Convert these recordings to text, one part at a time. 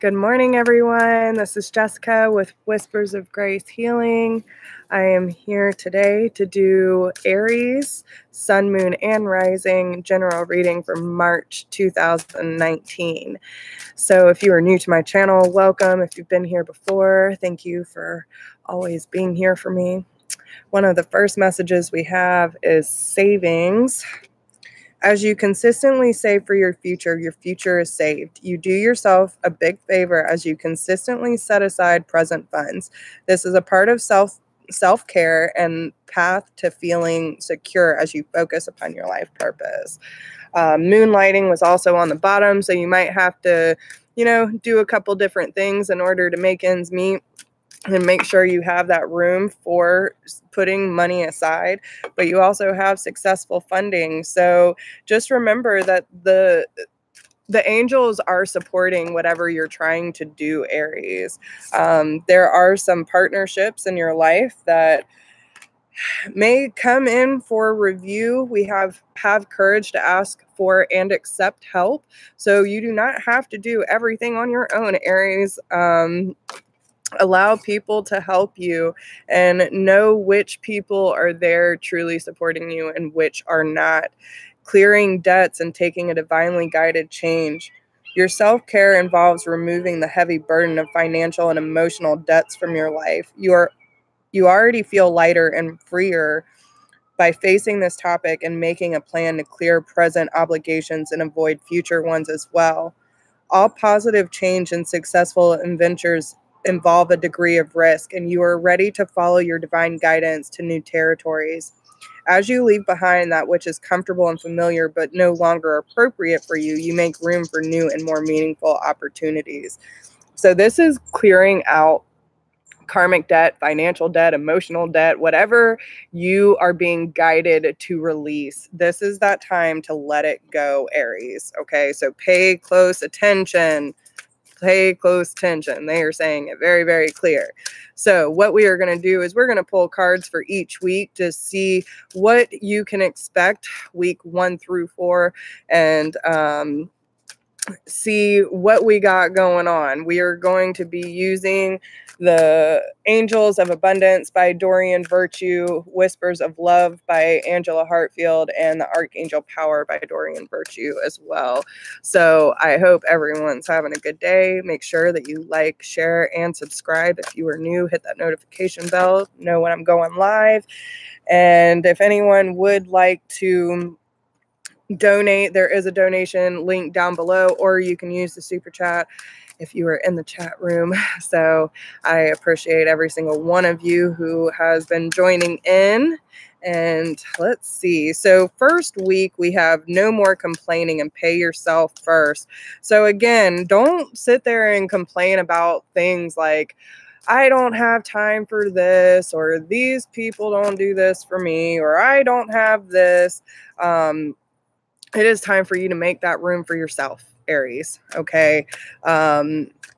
Good morning, everyone. This is Jessica with Whispers of Grace Healing. I am here today to do Aries, Sun, Moon, and Rising general reading for March 2019. So if you are new to my channel, welcome. If you've been here before, thank you for always being here for me. One of the first messages we have is savings. As you consistently save for your future is saved. You do yourself a big favor as you consistently set aside present funds. This is a part of self-care and path to feeling secure as you focus upon your life purpose. Moonlighting was also on the bottom, so you might have to, do a couple different things in order to make ends meet and make sure you have that room for putting money aside, but you also have successful funding. So just remember that the angels are supporting whatever you're trying to do, Aries. There are some partnerships in your life that may come in for review. We have courage to ask for and accept help. So you do not have to do everything on your own, Aries. Allow people to help you and know which people are there truly supporting you and which are not. Clearing debts and taking a divinely guided change. Your self-care involves removing the heavy burden of financial and emotional debts from your life. You already feel lighter and freer by facing this topic and making a plan to clear present obligations and avoid future ones as well. All positive change and successful adventures involve a degree of risk, and you are ready to follow your divine guidance to new territories. As you leave behind that which is comfortable and familiar but no longer appropriate for you, you make room for new and more meaningful opportunities. So this is clearing out karmic debt, financial debt, emotional debt, whatever you are being guided to release. This is that time to let it go, Aries. Okay, so pay close attention. Pay close attention. They are saying it very, very clear. So what we are going to do is we're going to pull cards for each week to see what you can expect week 1 through 4 and see what we got going on. We are going to be using the Angels of Abundance by Dorian Virtue, Whispers of Love by Angela Hartfield, and the Archangel Power by Dorian Virtue as well. So I hope everyone's having a good day. Make sure that you like, share, and subscribe. If you are new, hit that notification bell, know when I'm going live. And if anyone would like to donate, there is a donation link down below, or you can use the super chat if you are in the chat room. So I appreciate every single one of you who has been joining in. And let's see. So first week we have no more complaining and pay yourself first. So again, don't sit there and complain about things like, I don't have time for this, or these people don't do this for me, or I don't have this. It is time for you to make that room for yourself, Aries. Okay.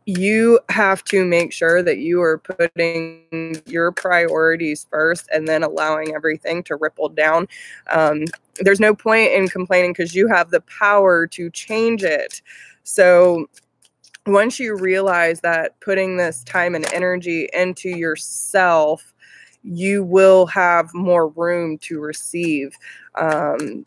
You have to make sure that you are putting your priorities first and then allowing everything to ripple down. There's no point in complaining because you have the power to change it. So once you realize that putting this time and energy into yourself, you will have more room to receive.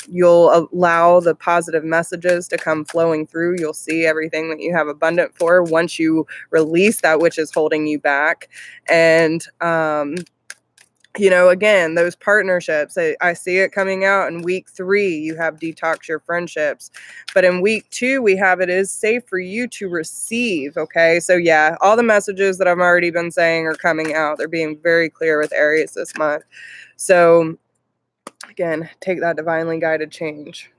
You'll allow the positive messages to come flowing through. You'll see everything that you have abundant for once you release that which is holding you back. And, again, those partnerships, I see it coming out in week 3, you have detox your friendships. But in week 2, we have it is safe for you to receive. Okay. So yeah, all the messages that I've already been saying are coming out. They're being very clear with Aries this month. So again, take that divinely guided change.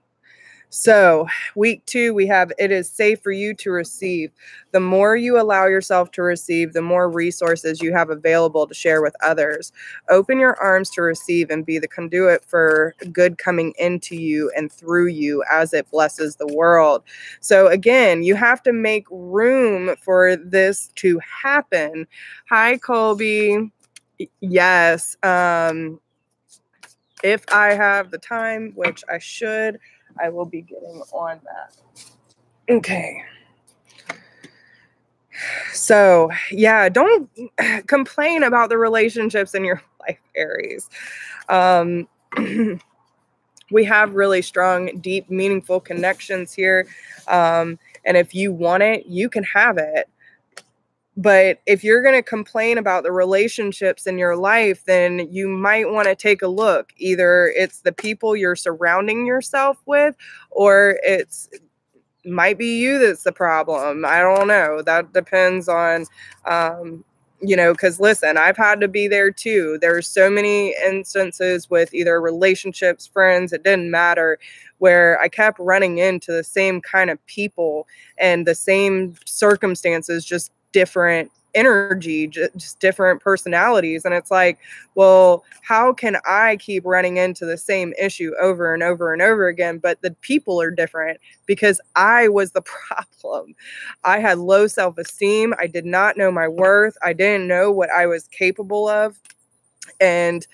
So week 2, we have it is safe for you to receive. The more you allow yourself to receive, the more resources you have available to share with others. Open your arms to receive and be the conduit for good coming into you and through you as it blesses the world. So again, you have to make room for this to happen. Hi, Colby. Yes. If I have the time, which I should, I will be getting on that. Okay. So yeah, don't complain about the relationships in your life, Aries. Um, we have really strong, deep, meaningful connections here. And if you want it, you can have it. But if you're going to complain about the relationships in your life, then you might want to take a look. Either it's the people you're surrounding yourself with, or it's might be you that's the problem. I don't know. That depends on, because listen, I've had to be there too. There's so many instances with either relationships, friends, it didn't matter, where I kept running into the same kind of people and the same circumstances, just different energy, just different personalities. And it's like, well, how can I keep running into the same issue over and over and over again? But the people are different because I was the problem. I had low self-esteem. I did not know my worth. I didn't know what I was capable of. And,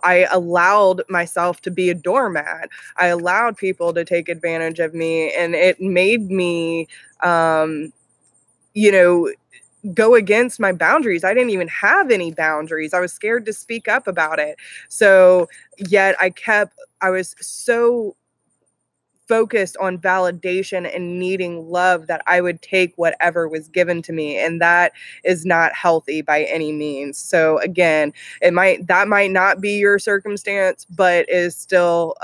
I allowed myself to be a doormat. I allowed people to take advantage of me, and it made me, go against my boundaries. I didn't even have any boundaries. I was scared to speak up about it. So yet I was so focused on validation and needing love that I would take whatever was given to me. And that is not healthy by any means. So again, that might not be your circumstance, but is still,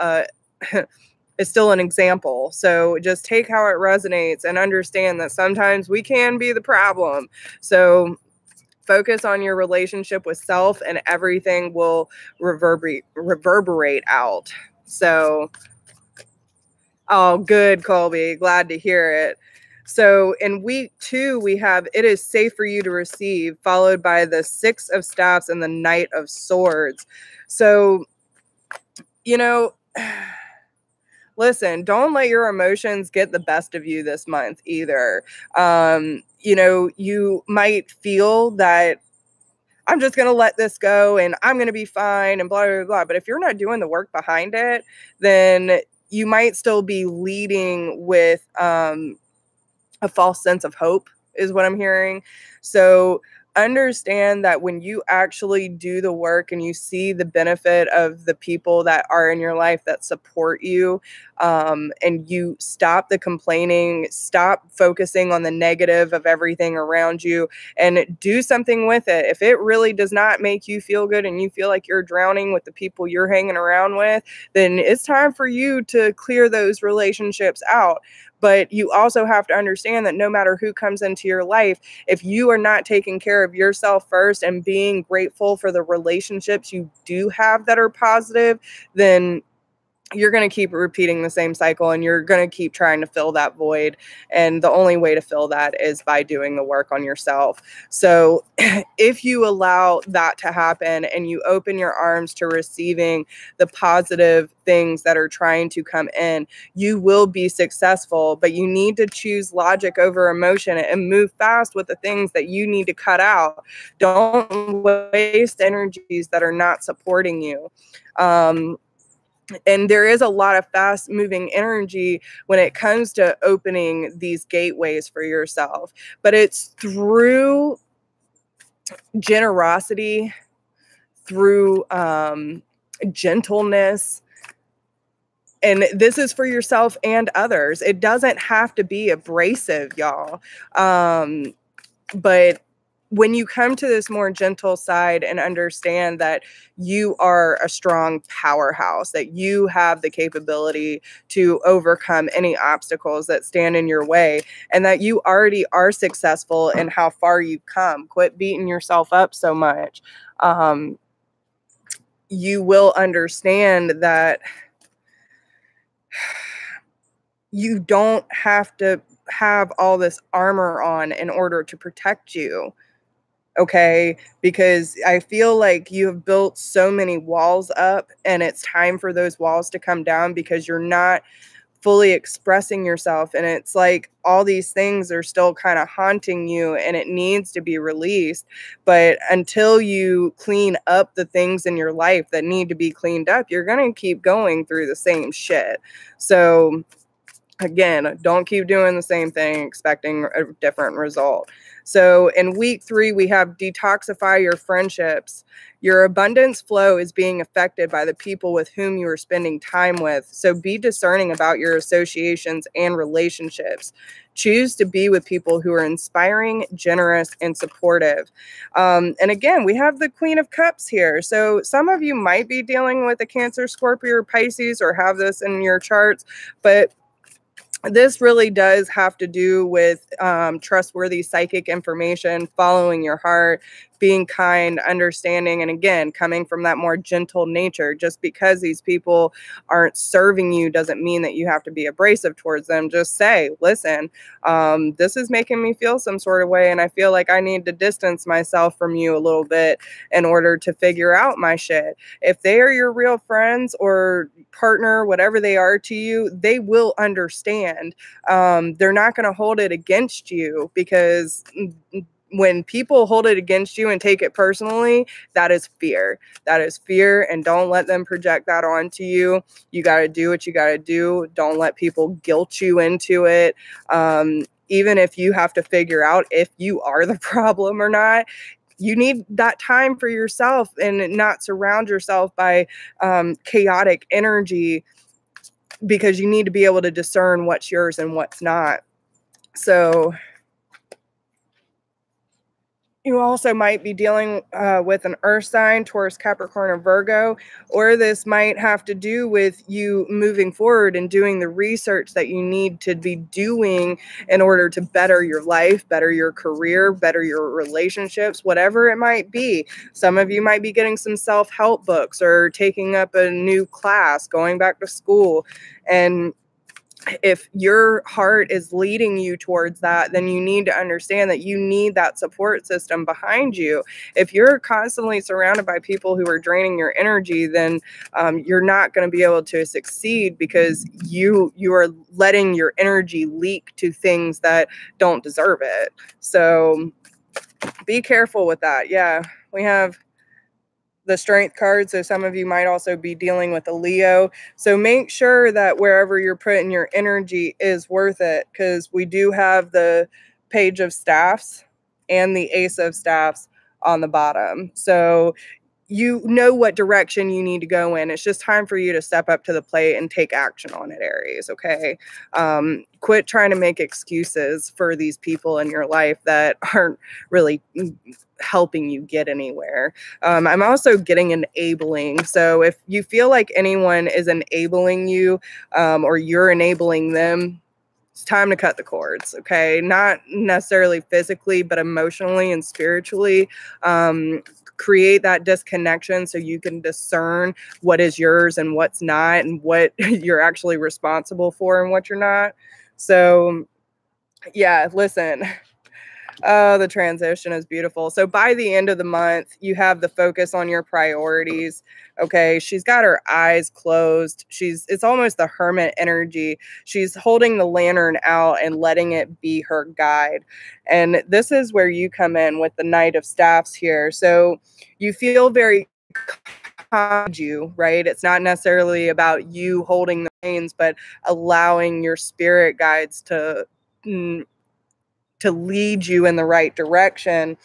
is still an example. So just take how it resonates and understand that sometimes we can be the problem. So focus on your relationship with self and everything will reverberate out. So, oh, good, Colby. Glad to hear it. So in week 2, we have it is safe for you to receive, followed by the 6 of Staffs and the Knight of Swords. So, listen, don't let your emotions get the best of you this month either. You might feel that I'm just going to let this go and I'm going to be fine and blah, blah, blah. But if you're not doing the work behind it, then you might still be leading with a false sense of hope is what I'm hearing. So understand that when you actually do the work and you see the benefit of the people that are in your life that support you, and you stop the complaining, stop focusing on the negative of everything around you, and do something with it. If it really does not make you feel good and you feel like you're drowning with the people you're hanging around with, then it's time for you to clear those relationships out. But you also have to understand that no matter who comes into your life, if you are not taking care of yourself first and being grateful for the relationships you do have that are positive, then you're going to keep repeating the same cycle and you're going to keep trying to fill that void. And the only way to fill that is by doing the work on yourself. So if you allow that to happen and you open your arms to receiving the positive things that are trying to come in, you will be successful, but you need to choose logic over emotion and move fast with the things that you need to cut out. Don't waste energies that are not supporting you. And there is a lot of fast moving energy when it comes to opening these gateways for yourself, but it's through generosity, through gentleness. And this is for yourself and others. It doesn't have to be abrasive, y'all. But when you come to this more gentle side and understand that you are a strong powerhouse, that you have the capability to overcome any obstacles that stand in your way, and that you already are successful in how far you've come, quit beating yourself up so much. You will understand that you don't have to have all this armor on in order to protect you. Okay, because I feel like you have built so many walls up and it's time for those walls to come down because you're not fully expressing yourself. And it's like all these things are still kind of haunting you and it needs to be released. But until you clean up the things in your life that need to be cleaned up, you're going to keep going through the same shit. So Again, don't keep doing the same thing expecting a different result. So in week 3, we have detoxify your friendships. Your abundance flow is being affected by the people with whom you are spending time with. So be discerning about your associations and relationships. Choose to be with people who are inspiring, generous, and supportive. And again, we have the Queen of Cups here. So some of you might be dealing with a Cancer, Scorpio, or Pisces, or have this in your charts, but this really does have to do with trustworthy psychic information, following your heart, being kind, understanding, and again, coming from that more gentle nature. Just because these people aren't serving you doesn't mean that you have to be abrasive towards them. Just say, listen, this is making me feel some sort of way, and I feel like I need to distance myself from you a little bit in order to figure out my shit. If they are your real friends or partner, whatever they are to you, they will understand. They're not going to hold it against you, because when people hold it against you and take it personally, that is fear. That is fear, and don't let them project that onto you. You got to do what you got to do. Don't let people guilt you into it. Even if you have to figure out if you are the problem or not, you need that time for yourself and not surround yourself by chaotic energy, because you need to be able to discern what's yours and what's not. So you also might be dealing with an earth sign, Taurus, Capricorn, or Virgo, or this might have to do with you moving forward and doing the research that you need to be doing in order to better your life, better your career, better your relationships, whatever it might be. Some of you might be getting some self-help books or taking up a new class, going back to school. And if your heart is leading you towards that, then you need to understand that you need that support system behind you. If you're constantly surrounded by people who are draining your energy, then you're not going to be able to succeed, because you are letting your energy leak to things that don't deserve it. So be careful with that. Yeah, we have the Strength card, so some of you might also be dealing with a Leo. So make sure that wherever you're putting your energy is worth it, because we do have the Page of Staffs and the Ace of Staffs on the bottom. So you know what direction you need to go in. It's just time for you to step up to the plate and take action on it, Aries, okay? Quit trying to make excuses for these people in your life that aren't really helping you get anywhere. I'm also getting enabling. So if you feel like anyone is enabling you, or you're enabling them, it's time to cut the cords, okay? Not necessarily physically, but emotionally and spiritually. Create that disconnection so you can discern what is yours and what's not, and what you're actually responsible for and what you're not. So yeah, listen. Oh, the transition is beautiful. So by the end of the month, you have the focus on your priorities. Okay. She's got her eyes closed. It's almost the hermit energy. She's holding the lantern out and letting it be her guide. And this is where you come in with the Knight of Staffs here. So you feel very you, right? It's not necessarily about you holding the reins, but allowing your spirit guides to lead you in the right direction.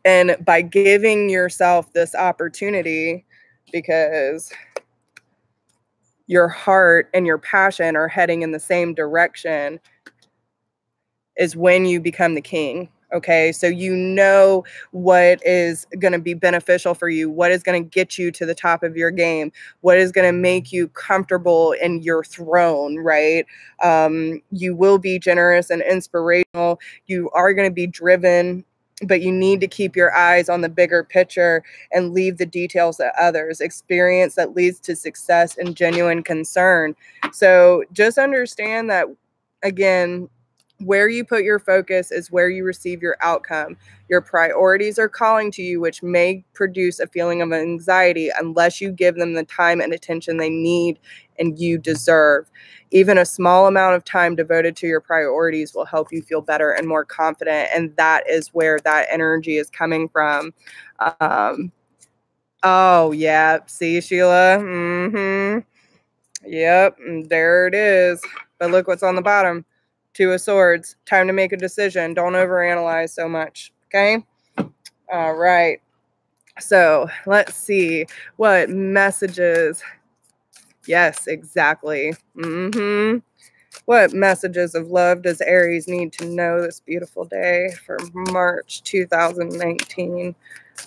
And by giving yourself this opportunity, because your heart and your passion are heading in the same direction, is when you become the king. Okay, so you know what is going to be beneficial for you, what is going to get you to the top of your game, what is going to make you comfortable in your throne, right? You will be generous and inspirational. You are going to be driven, but you need to keep your eyes on the bigger picture and leave the details to others. Experience that leads to success and genuine concern. So just understand that, again, where you put your focus is where you receive your outcome. Your priorities are calling to you, which may produce a feeling of anxiety unless you give them the time and attention they need and you deserve. Even a small amount of time devoted to your priorities will help you feel better and more confident. And that is where that energy is coming from. Oh, yeah. See, Sheila? Yep, and there it is. But look what's on the bottom. Two of Swords. Time to make a decision. Don't overanalyze so much. Okay? All right. So let's see what messages. Yes, exactly. What messages of love does Aries need to know this beautiful day for March 2019?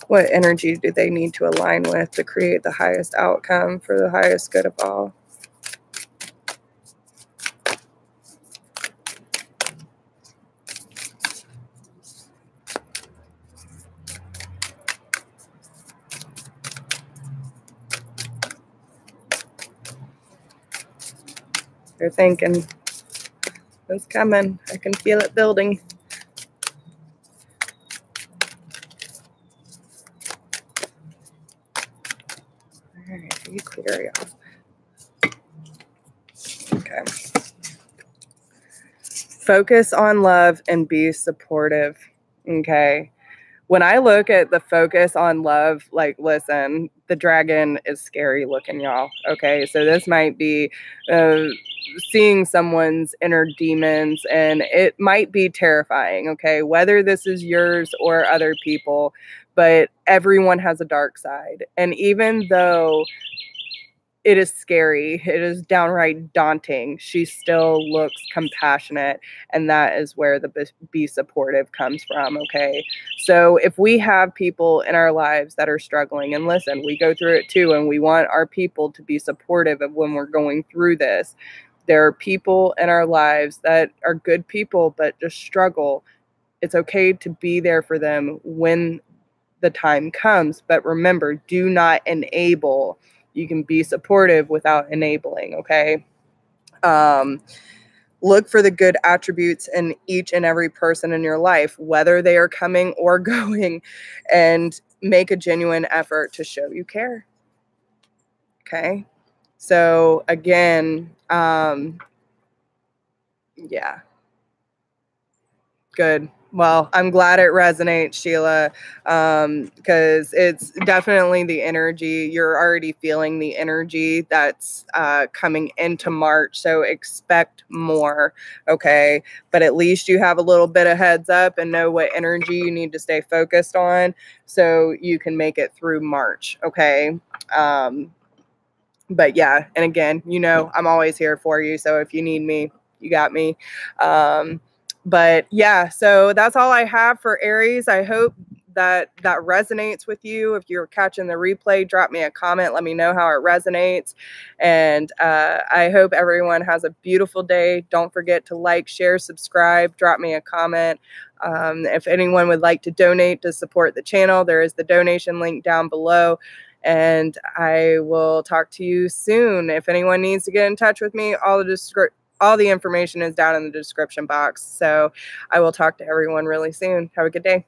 What energy do they need to align with to create the highest outcome for the highest good of all? They're thinking, it's coming. I can feel it building. All right, you clear it off. Okay. Focus on love and be supportive. Okay. When I look at the focus on love, like, listen, the dragon is scary looking, y'all. Okay. So this might be seeing someone's inner demons, and it might be terrifying. Okay. Whether this is yours or other people, but everyone has a dark side. And even though it is scary, it is downright daunting, she still looks compassionate, and that is where the be supportive comes from. Okay, so if we have people in our lives that are struggling, and listen, we go through it too, and we want our people to be supportive of when we're going through this. There are people in our lives that are good people but just struggle. It's okay to be there for them when the time comes, but remember, do not enable. You can be supportive without enabling. Okay. Look for the good attributes in each and every person in your life, whether they are coming or going, and make a genuine effort to show you care. Okay. So again, yeah. Good. Well, I'm glad it resonates, Sheila, because it's definitely the energy. You're already feeling the energy that's coming into March, so expect more, okay? But at least you have a little bit of heads up and know what energy you need to stay focused on so you can make it through March, okay? But yeah, and again, you know, I'm always here for you, so if you need me, you got me. But yeah, so that's all I have for Aries. I hope that resonates with you. If you're catching the replay, drop me a comment. Let me know how it resonates. And I hope everyone has a beautiful day. Don't forget to like, share, subscribe, drop me a comment. If anyone would like to donate to support the channel, there is the donation link down below. And I will talk to you soon. If anyone needs to get in touch with me, all the information is down in the description box. So I will talk to everyone really soon. Have a good day.